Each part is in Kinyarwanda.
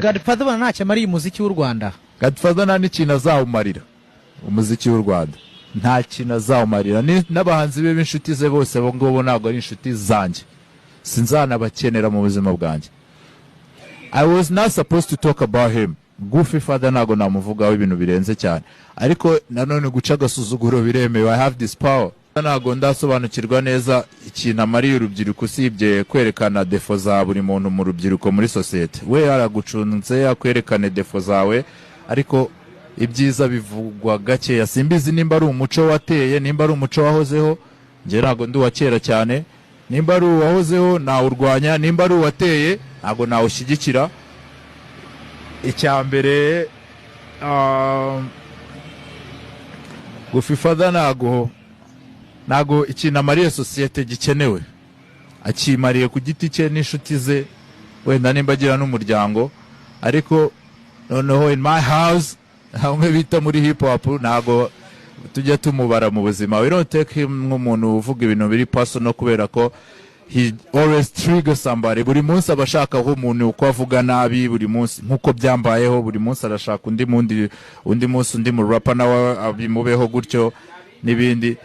Godfather bana ntacyo amariye umuziki w'u Rwanda. Godfather nta n'ikintu azawumarira umuziki w'u Rwanda, nta kintu azawumarira. N'abahanzi be b'inshuti ze bose bo ngobo ntabwo ari inshuti zanjye, sinzanabakenera mu buzima bwanjye. I was not supposed to talk about him. Godfather ntabwo namuvugaho ibintu birenze cyane, ariko nanone guca agasuzuguro biremewe. I have this power. Ntabwo ndasobanukirwa neza ikintu amariye urubyiruko usibye kwerekana defo za buri muntu mu rubyiruko muri societe. We yaragucunze yakwerekane defo zawe, ariko ibyiza bivugwa gakeya. Simbizi nimba ari umuco wateye, nimba ari umuco wahozeho. Nje ntabwo ndi wa kera cyane. Nimba ari wahozeho na urwanya, nimba ari wateye ntabwo nawushyigikira. Icyambere Godfather ntago ikintu amariye societe gikenewe, akimariye ku giti cye n'inshuti ze, wenda nimba agira n'umuryango. Ariko noneho in my house, hamwe bita muri hip hop, ntago tujya tumubara mu buzima. We don't take him nk'umuntu uvuga ibintu biri personal, kubera ko he always triggers somebody. Buri munsi abashaka aho umuntu uko avuga nabi, buri munsi nkuko byambayeho, buri munsi arashaka undi munsi undi mu rapper nawe abimubeho gutyo n'ibindi.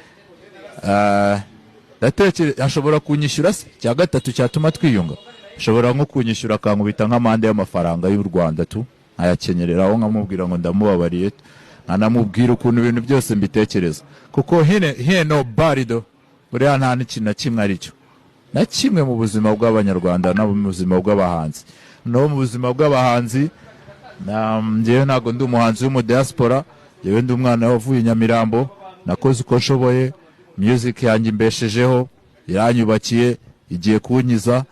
Ashobora kunyishyura se cya gatatu cyatuma twiyunga. Ashobora nko kunyishyura akankubita nk'amande y'amafaranga y'u Rwanda tu, ayakenyereraho nkamubwira ngo ndamubabariye, nkanamubwira ukuntu ibintu byose mbitekereza. Kuko he nobody do, buriya nta n'ikintu na kimwe aricyo na kimwe mu buzima bw'abanyarwanda no mu buzima bw'abahanzi. No mu buzima bw'abahanzi njyewe ntabwo ndi umuhanzi wo mu diaspora, njyewe ndi umwana wavuye Nyamirambo, nakoze uko nshoboye. Music yanjye imbeshejeho, iranyubakiye, igiye kunyiza.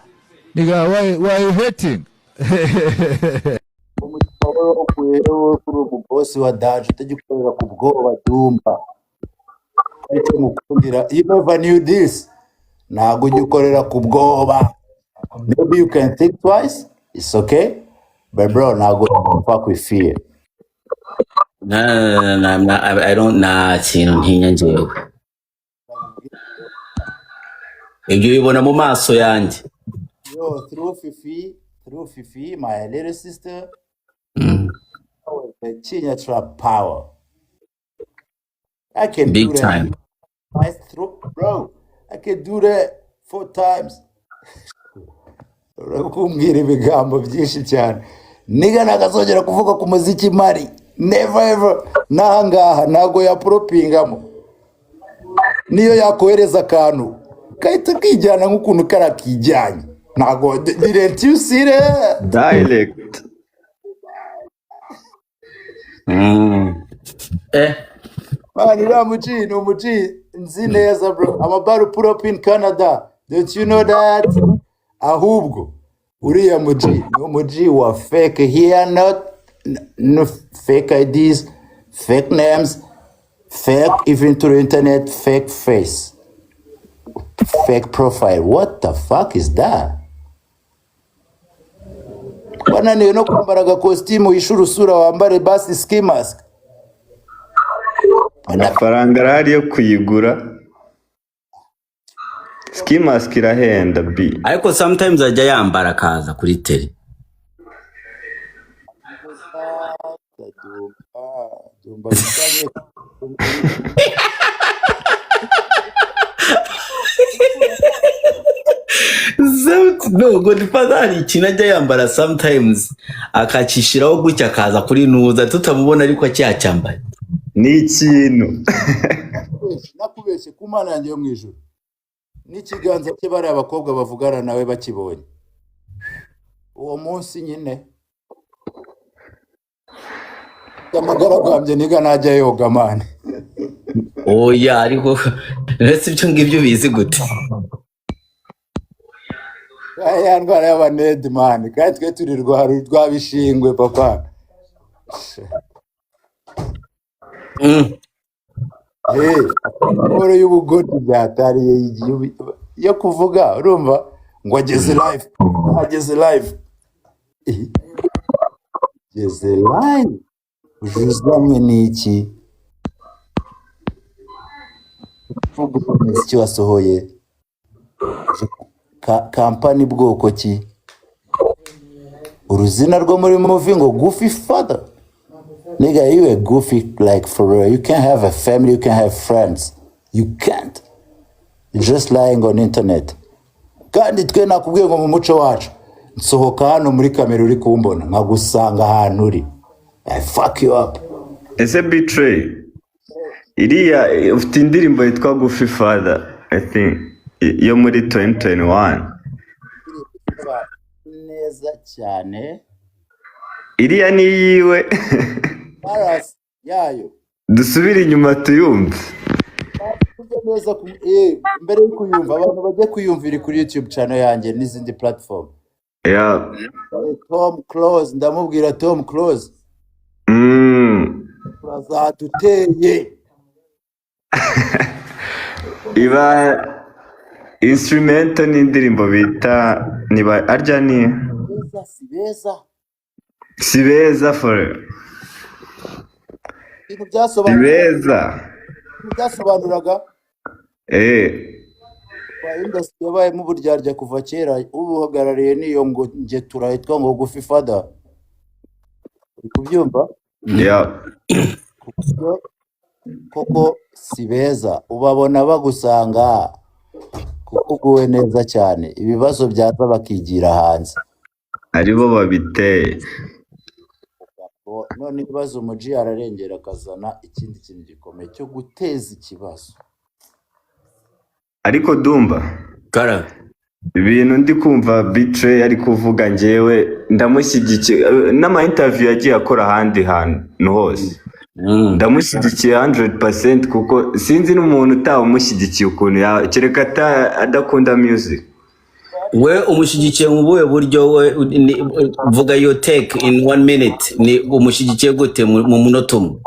Nigga, why you hating? Boss wa daje utagikorera ku bwoba dumba. Ariko mukundira, you never knew this. Ntago ugikorera ku bwoba. Maybe you can think twice. It's okay. But bro, ntago fuck with fear. No, I don't kintu ntinya njyewe. Ibyo bibona mu maso yanjye. Yo, through Fifi, my little sister, the Chinya trap power. I can big do that. Time. Bro, I can do that 4 times. Kumbwira ibigambo byinshi cyane. Niga nakazongera kuvuga ku muziki mari. Never ever. Nangaha nago ya propingamo. Niyo yakohereza akantu kahita kijyana nk'ukuntu karakijyanye. Nago didn't you see that? Dialect. Man, iramuji no muji nzi neza bro. I'm about to put up in Canada. Don't you know that? Ahubwo uriya muji no muji wa fake here, not no fake IDs, fake names, fake even to the internet, fake face, fake profile. What the fuck is that? Bana niyo no kwambara costume yishura usura wambare basi ski mask. Amafaranga arahari yo kuyigura. Ski mask irahenda bi. Ariko sometimes ajya yambara kaza kuri tele. No, Godfather hari ikintu ajya yambara sometimes akacishiraho gutya akaza kuri nuza tutamubona ariko acyacyambaye. Ni ikintu. Nakubeshye ku Mana yanjye yo mwijuru. N'ikiganza cye bari abakobwa bavugana nawe bakibonye. Uwo munsi nyine amagaragambye niga najya yoga man. Oya ariko retse ibyo ngibyo bizi gute. Aya ndwara y'abaned man, kandi twe turi rwabishingwe papa. Oro y'ubugoti byatariye yo kuvuga urumva ngo ageze live. Ageze live. Ujuzamwe niki? Icyo wasohoye kampani bwoko ki? uruzina rwo muri movie ngo Goofy Father. Nigga, you a goofy like for real. You can't have a family, you can't have friends. You can't. You're just lying on internet. Kandi twe nakubwiye ngo mu muco wacu nsohoka hano muri kamera uri kumbona nkagusanga ahantu uri. I fuck you up. Ese Bthrey iriya ufite indirimbo yitwa Goofy Father, I think yo muri 2021 neza cyane. iriya ni yiwe. Paras yayo. Dusubire inyuma tuyumve. Neza mbere yo kuyumva abantu bajye kuyumvira kuri YouTube channel yanjye n'izindi platform. Yeah. Tom Close ndamubwira Tom Close. Bazaduteye. Iba instrumental n'indirimbo bita niba arya ni sibeza for byasobanuraga industry yabaye mu buryarya kuva kera ubuhagarariye niyo ngo nje turahitwa ngo Goofy Father. Kubyumva? Yeah. Koko sibeza ubabona bagusanga kuguwe neza cyane ibibazo byaza bakigira hanze aribo babiteye. none ibibazo umuji ararengera akazana ikindi kintu gikomeye cyo guteza ikibazo. Ariko Dumba Kara ibintu ndi kumva Bthrey ari kuvuga njyewe ndamushyigikiye n'ama interview yagiye akora ahandi hantu hose. Ndamushyigikiye 100% kuko sinzi n'umuntu utamushyigikiye ukuntu kereka adakunda music. we umushyigikiye mu buhe buryo we vuga yo take in 1 minute ni umushyigikiye gute mu munota umwe?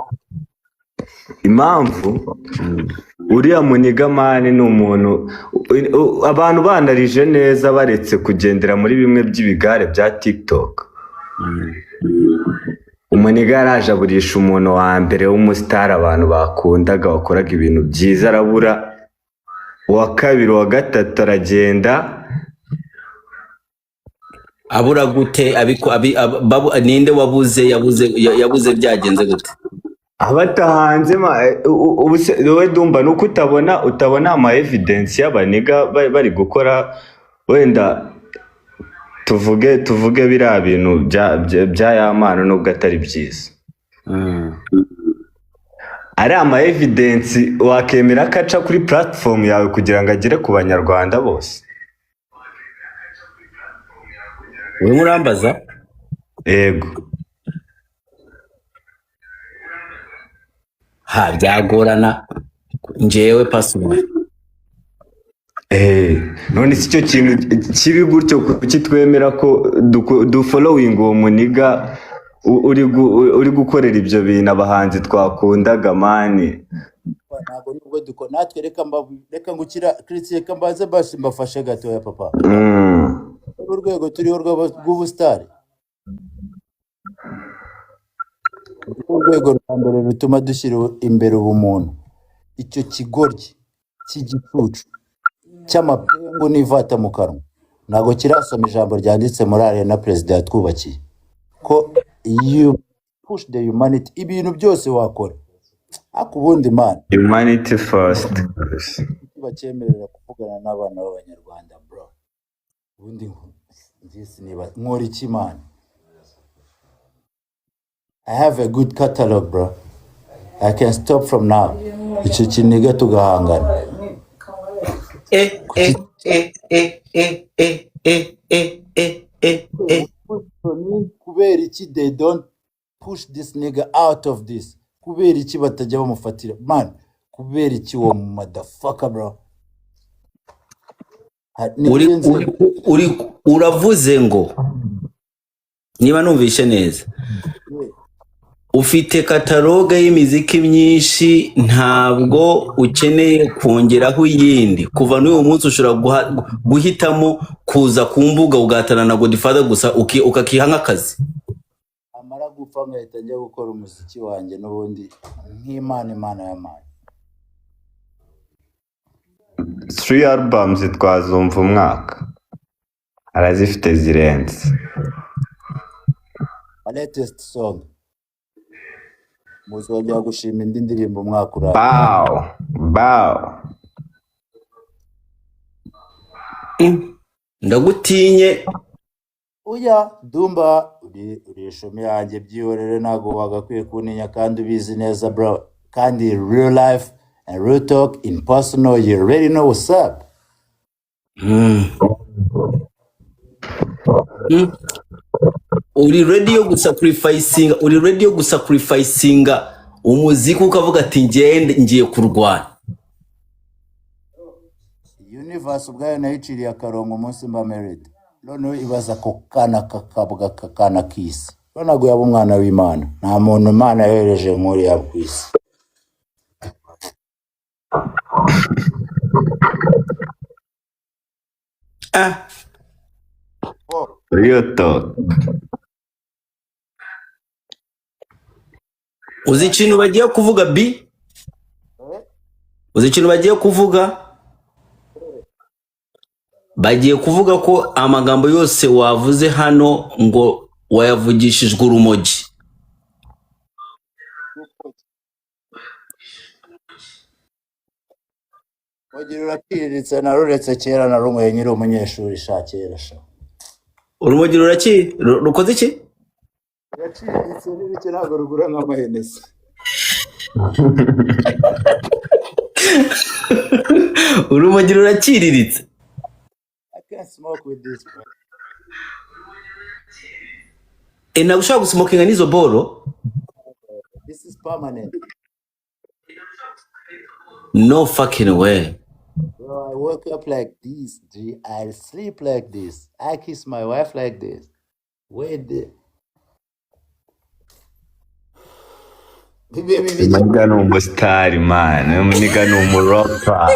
Impamvu uriya munigamani ni umuntu abantu bandarije neza baretse kugendera muri bimwe by'ibigare bya TikTok. Umuniga yaraje aburisha umuntu wa mbere w'umustar abantu bakundaga wakoraga ibintu byiza arabura, uwa kabiri wa gatatu aragenda abura gute ninde yabuze byagenze gute? abatahanze wowe Dumba nuko utabona ama evidence y'abaniga bari gukora wenda tuvuge biriya bintu bya yamano nubwo atari byiza. Ari ama evidence wakemera kaca kuri platform yawe kugira ngo agere ku banyarwanda bose. We murambaza? Yego. Byagorana njyewe personally. None si cyo kintu kibi gutyo kitwemera ko du following uwo muniga uri gukorera ibyo bintu abahanzi twakundaga mani. Ntabwo nubwo natwe reka ngukira Christian kambaze basi mbafashe gato ya papa. Urwego turiho rw'ubustari. Urwego rwa mbere rutuma dushyira imbere ubumuntu. Icyo kigoryi cy'igicucu cy'amapengo n'ivata mu kanwa ntago kirasoma ijambo ryanditse muri arena president yatwubakiye ko you push the humanity ibintu byose wakora akubundi man humanity first bacemerera kuvugana n'abana b'abanyarwanda bro ubundi ngisi niba nkora iki man. I have a good catalog bro. I can stop from now. Icyo kiniga tugahangana. Kubera iki they don't push this nigga out of this? Kubera iki batajya bamufatira man? Kubera iki wo motherfucker bro? Uravuze ngo niba numvishe neza ufite kataloga y'imiziki myinshi ntabwo ukeneye kongeraho iyindi kuva n'uyu munsi ushobora guhitamo kuza ku mbuga ugatana na Godfather gusa ukakiha nk'akazi. Amara gupfa ngahita njya gukora umuziki wanjye n'ubundi nk'Imana y'Imana. 3 albums twazumva umwaka arazifite zirenze. latest song muzongera gushima indi ndirimbo umwaka uraye. Bow. Ndagutinye. Oya dumba uri ishumi yanjye byihorere ntago wagakwiye kuntinya kandi ubizi neza bro kandi real life and real talk in personal you already know what's up. Uri ready yo gusacrificinga umuziki ukavuga ati ngiye kurwana. Universe ubwayo nayiciriye akarongo umunsi mba married noneho ibaza ko kana kakabwa kakana kisi ntabwo yaba umwana w'Imana nta muntu Imana yohereje muri ya kwisi. Real talk. Uzi ikintu bagiye kuvuga bi? Uzi ikintu bagiye kuvuga? Bagiye kuvuga ko amagambo yose wavuze hano ngo wayavugishijwe urumogi. Ogira urakiritse naruretse kera narumwe nyiri umunyeshuri shakera sha. Urumogi rukoze iki? Yaciritse n'ibiki ntabwo rugura nk'amahenesi. Urumogi rurakiriritse. I can't smoke with this bro. Ntabwo ushobora gusumokinga n'izo boro? This is permanent. No fucking way. Bro, I woke up like this, G. I sleep like this. I kiss my wife like this. Wait there. Maniga ni umusitari man, maniga ni umuropa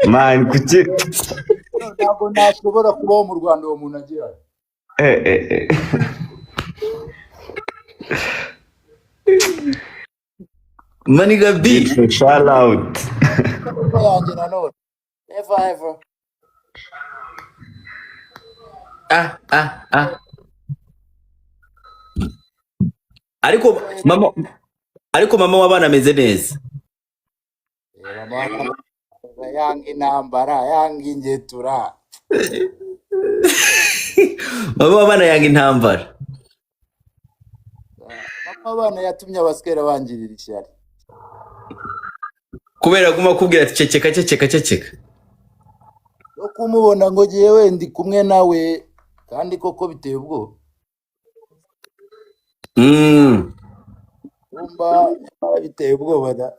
man, kuki ntabwo nashobora kubaho mu Rwanda uwo muntu agira. Maniga B. Shout out. Yanjye nanone. Ever. Ariko mama w'abana ameze neza. Yanga intambara, yanga ingetura. Mama w'abana yanga intambara. Mama w'abana yatumye abasikera bangirira ishyari. Kubera guma kubwira ati ceceka. Yo kumubona ngo jewe ndi kumwe nawe kandi koko biteye ubwo. Umba biteye ubwoba da.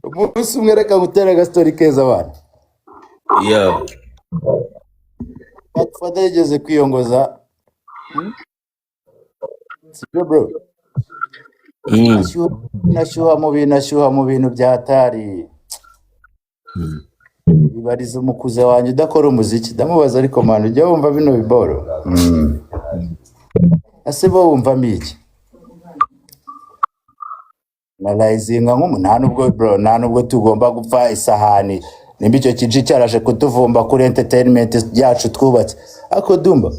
Umunsi umwe reka ngutera agastori keza abana. Yeah. Godfather yigeze kwiyongoza. Sibyo bro. Nashyuha mu bintu byatari. Ibariza umukuze wanjye udakora umuziki ndamubaza ariko manu ujya wumva bino biboro. Ase bo wumva miki? Nalayizinga nk'umunani ubwo bro nta nubwo tugomba gupfa isahani nimba icyo kiji cyaraje kutuvumba kuri entertainment yacu twubatse ako dumba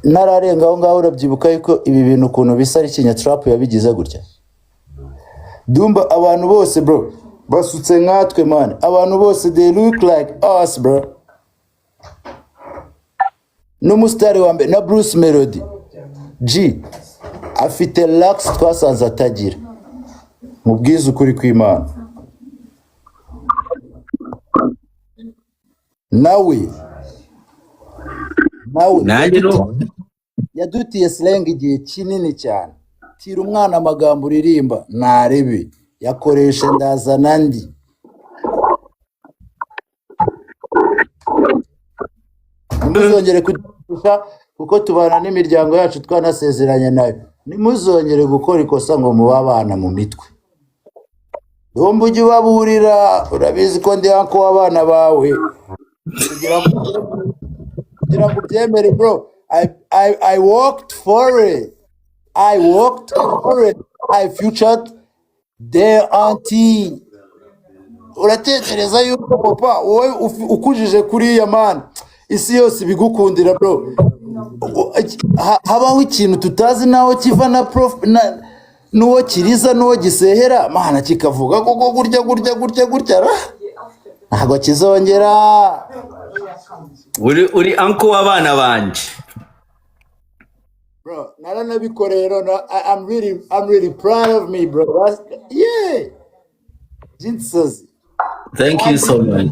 nararenga aho ngaho urabyibuka yuko ibi bintu ukuntu bisa ari Kenya trap yabigize gutya dumba abantu bose bro basutse nkatwe man abantu bose they look like us bro n'umusitari wa mbere na Bruce Melody G afite lax twasanze atagira mubwiza ukuri kw'Imana nawe yadutiye slang igihe kinini cyane tira umwana amagambo uririmba narebe yakoresha ndazana ndi nimuzongere kudusha kuko tubana n'imiryango yacu twanasezeranye nayo nimuzongere gukora ikosa ngo mubabana mu mitwe Dombo ujye ubaburira urabizi ko ndi anko w'abana bawe kugira ngo ubyemere bro I worked for it I featured their auntie uratekereza yuko papa wowe ukujije kuri ya man isi yose bigukundira bro habaho ikintu tutazi naho kiva na prof nuwo kiriza nuwo gisehera mana kikavuga koko gutya ntago kizongera uri uncle w'abana banje bro naranabikorero I'm really proud of me bro. Yeah Jesus, thank you so much.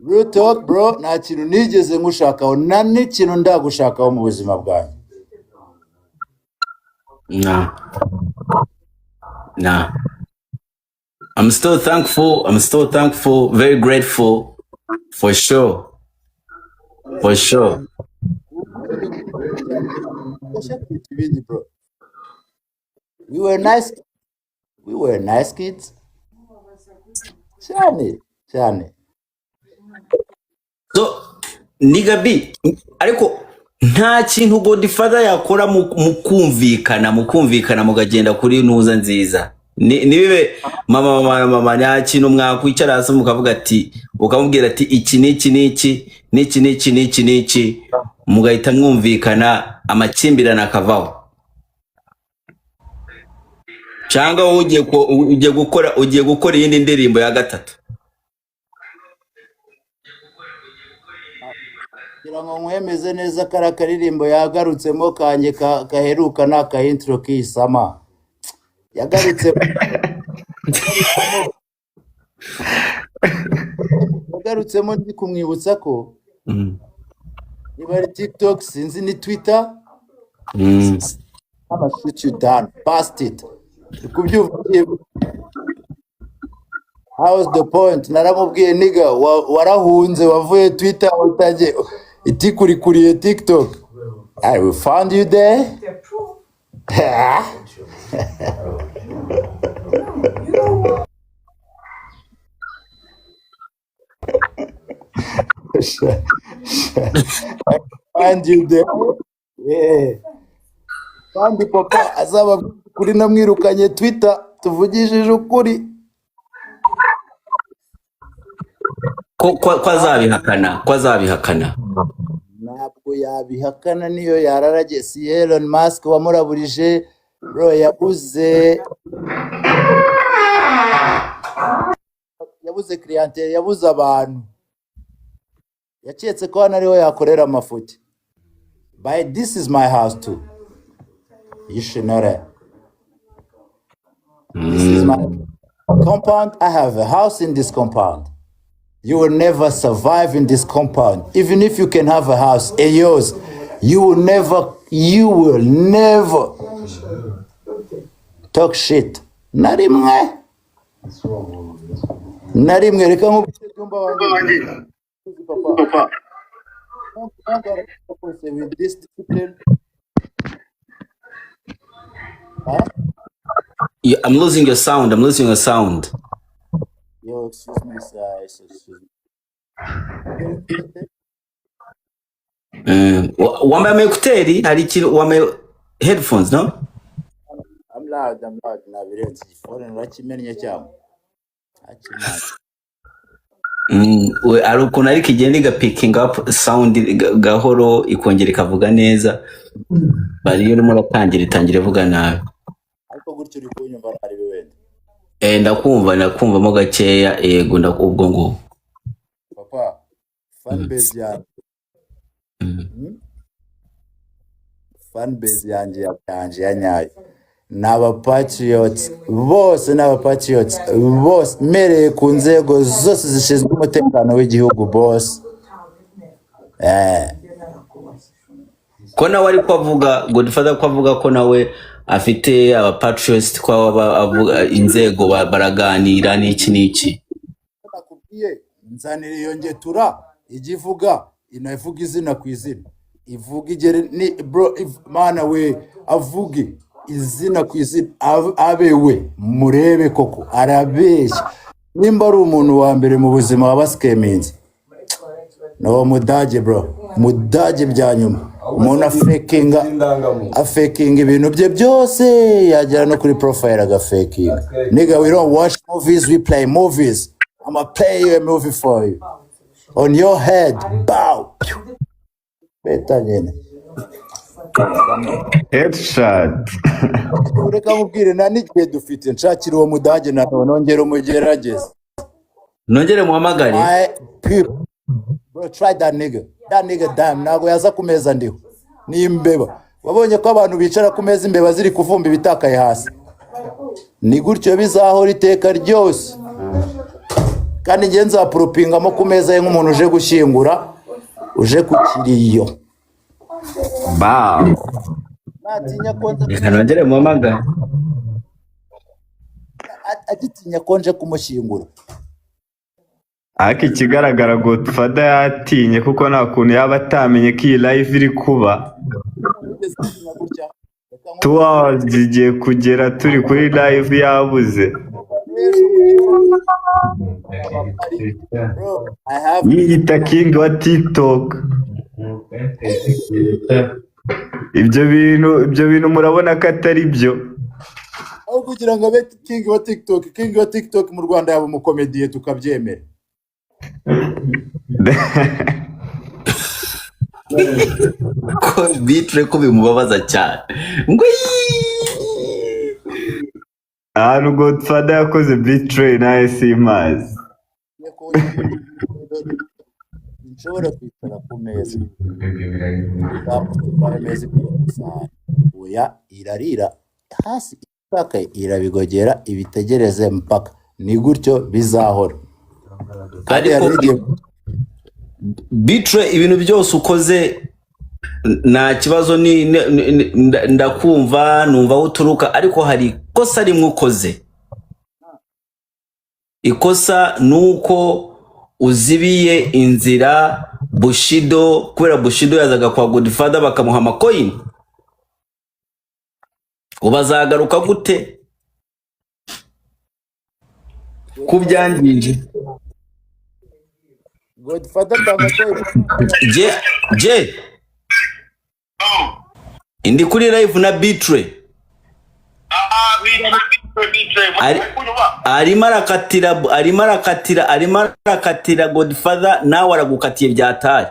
Real talk bro, nta kintu nigeze ngushakaho nta n'ikintu ndagushakaho mu buzima bwanjye. Nah. I'm still thankful, very grateful, for sure. Bro. We were nice kids. Cyane. So, nigga B, ariko nta kintu Godfather yakora mu kumvikana mugagenda kuri ntuza nziza. Nibibe mama nta kintu mwakwicara hasi mukavuga ati ukamubwira ati iki mugahita mwumvikana amakimbirana akavaho. Cyangwa ugiye gukora iyindi ndirimbo ya gatatu. Kirango nkwemeze neza karirimbo yagarutsemo kanje kaheruka naka intro kisama. Yagarutsemo ndi kumwibutsa ko niba ari TikTok sinzi ni Twitter. I'm gonna shoot you down, bastard. How was the point? Naramubwiye nigga warahunze wavuye Twitter utaje itikurikuriye TikTok. I will find you there. Find you there. Yeah. Kandi papa azaba kuri namwirukanye Twitter tuvugishije ukuri. Ko azabihakana. Ntabwo yabihakana niyo yararage si Elon Musk wamuraburije bro yabuze clientele yabuze abantu. Yaketse ko hano ariho yakorera amafuti. But this is my house too. You should know that. This is my compound. I have a house in this compound. You will never survive in this compound. Even if you can have a house, yours, you will never talk shit. Narimwe reka nkubwire dumba wanjye. Papa. With this discipline. Huh? Yeah, I'm losing your sound. Yo, excuse me, sir. Excuse me. Wambaye ekuteri hari ikintu wambaye headphones no? I'm loud. Nabirenze phone nakimennye cyangwa. Ari ukuntu ariko igenda picking up sound gahoro ikongera ikavuga neza. Bari iyo urimo itangira ivuga nabi. Ariko gutyo uri kunyumva ari wenda. Ndakumva mo gakeya yego ndakubwo ngo. Papa, fanbase yanjye. Fanbase yanjye yanyaye. N'abapatriots bose mereye ku nzego zose zishinzwe umutekano w'igihugu boss. Ko nawe ari kwavuga Godfather kwavuga ko nawe afite abapatriots kwa avuga inzego baraganira n'iki. Nakubwiye nzanire yongetura igivuga inavuga izina ku izina. Ivuga igere ni bro mana we avuge izina ku izina abewe murebe koko arabeshya nimba ari umuntu wa mbere mu buzima wabaskeminze no mudage byanyuma umuntu afekinga ibintu bye byose yagera no kuri profile agafakinga nigga we don't watch movies we play movies I'ma play you a movie for you. On your head, bow. Beta nyene. Headshot. Ureka nkubwire nta n'igihe dufite nshakira uwo mudage na nongera umugerageze. nongere muhamagare My people. Bro, try that nigga. That nigga damn ntago yaza ku meza ndiho. Ni imbeba. Wabonye ko abantu bicara ku meza imbeba ziri kuvumba ibitakaye hasi. Ni gutyo bizahora iteka ryose. Kandi nge nzapropingamo ku meza ye nk'umuntu uje gushyingura uje ku kiriyo. Wow. Natinya konje reka nongere muhamagare agitinya konje kumushyingura. Ariko ikigaragara Godfather yatinye kuko nta kuntu yaba atamenye ko iyi live iri kuba. 2 hours zigiye kugera turi kuri live yabuze. Bro, I have Yiyita king wa TikTok. Ibyo bintu murabona ko atari byo. aho kugira ngo abe king wa TikTok mu Rwanda yaba umukomediye tukabyemera. ko Bthrey ko bimubabaza cyane ngo ahantu Godfather yakoze Bthrey nawe simazi. Nshobora kwicara ku meza. Oya irarira hasi ipaka irabigogera ibitegereze mpaka ni gutyo bizahora. ariko Bthrey ibintu byose ukoze nta kibazo ndakumva numva aho uturuka ariko hari ikosa rimwe ukoze. Ikosa nuko uzibiye inzira Bushido kubera Bushido yazaga kwa Godfather bakamuha amacoin. Ubazagaruka gute kubyangije Godfather tamakoye je indi kuri live na Bthrey arimo arakatira Godfather nawe aragukatiye byataye.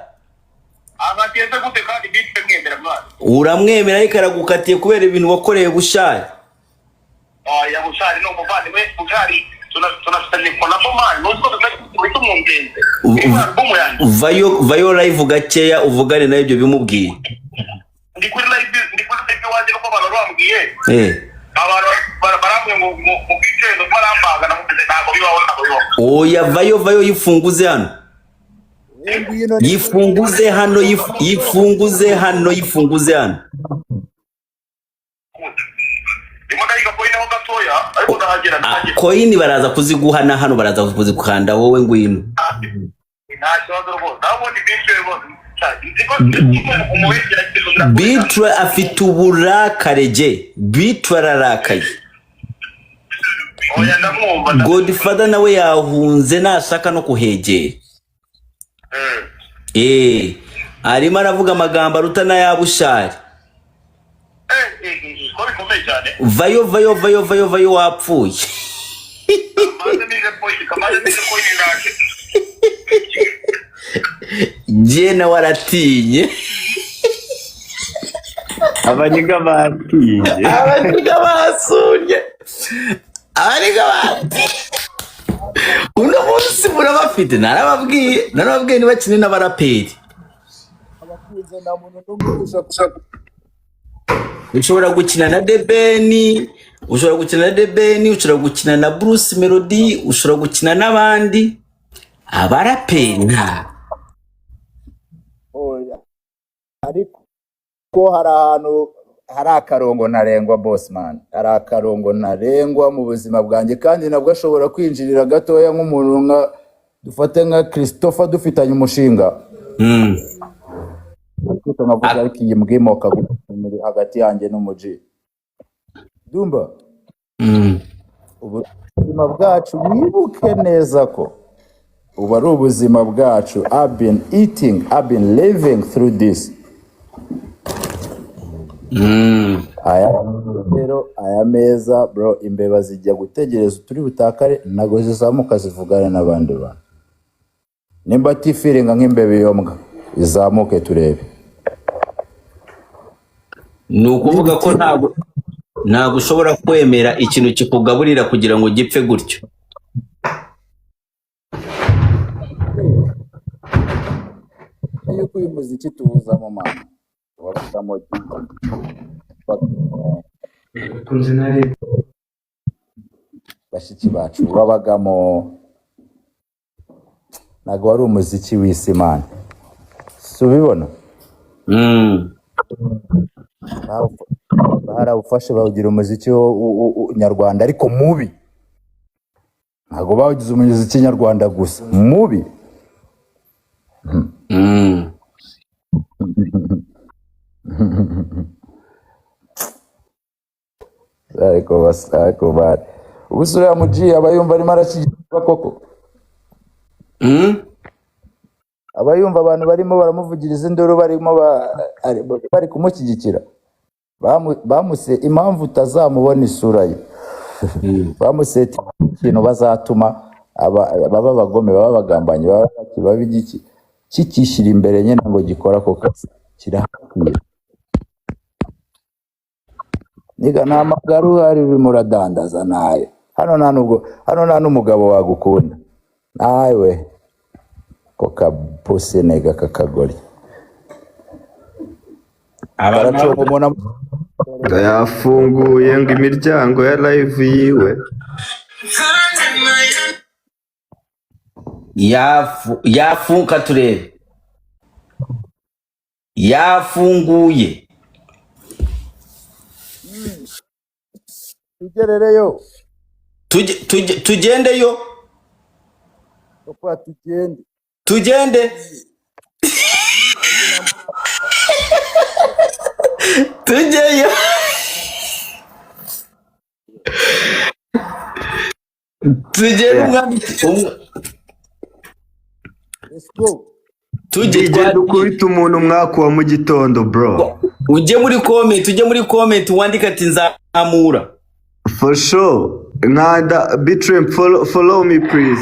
Agateze gute kandi Bthrey mwemera mwana Uramwemera ariko aragukatiye kubera ibintu wakoreye Bushari. ya Bushari no muvandimwe Bushari tunafitanye kona bomani nuko tutari Vayo live gakeya uvugane nayo ibyo bimubwiye. Ndi kuri live wanje ko abantu bambwiye abantu baramwe mu Bthrey no barambaga na muteze ntago bibaho. Oya vayo yifunguze hano. Yifunguze hano. Coin baraza kuziguhana hano baraza kuzikukanda wowe ngwino. Bthrey afite uburakare je. Bthrey ararakaye. Godfather nawe yahunze nashaka no kuhegera. Arimo aravuga amagambo aruta na ya Bushari. Vayo wapfuye. Jena waratinye. Abanyiga batinye. Basunye. Uno munsi murabafite narababwiye ntibakine n'abaraperi. Ushobora gukina na Debeni, ushobora gukina na Bruce Melody, ushobora gukina n'abandi abaraperi nta. Ariko ko hari ahantu hari akarongo ntarengwa boss man. Hari akarongo ntarengwa mu buzima bwanjye kandi nabwo ashobora kwinjirira gatoya nk'umuntu nka dufate nka Christopher dufitanye umushinga. Navuga ariko iyi mbwimoka muri hagati yanjye n'umuji. Dumba. Ubuzima bwacu mwibuke neza ko ubu ari ubuzima bwacu. I've been eating, I've been living through this. aya rero aya meza bro, imbeba zijya gutegereza turi butakare nago zizamuka zivugana n'abandi bantu. Nimba atifiringa nk'imbebe yombwa izamuke turebe. Ni ukuvuga ko ntabwo ushobora kwemera ikintu kikugaburira kugira ngo gipfe gutyo. Yuko uyu muziki tuwuzamo mama wabagamo bashiki bacu wabagamo, ntabwo wari umuziki w'isi man, si ubibona? Barawufashe bawugira umuziki nyarwanda ariko mubi, ntabwo bawugize umuziki nyarwanda gusa mubi. ariko bari ubusura ya muji abayumva arimo arashyigikirwa koko, abayumva abantu barimo baramuvugiriza induru barimo bari kumushyigikira, bamuse impamvu utazamubona isura ye bamuseti ikintu bazatuma baba bagome, baba bagambanyi, baba babigiki kikishyira imbere nyine ngo gikora ko kazi kirahakwiye. Niga nta magaru hari bimuradandaza naye hano nta n'umugabo wagukunda nawe ko kapuse nega kakagori yafunguye ngo imiryango ya live yiwe yafunka turebe, yafunguye. tugerereyo tugendeyo, tugende tugeyo tugende umwami tujye dukubita umuntu umwaka wa mu gitondo bro. ujye muri comment wandika ati nzamura for sure. Nkanda Bthrey, follow me please.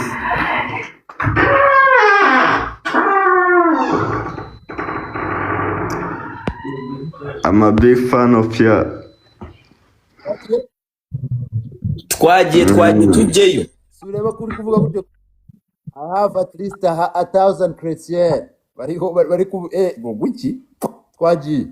I'm a big fan of you. twagiye tujyeyo. Sureba kuri kuvuga gutyo, I have at least 1,000 chrétiens bari ku guki twagiye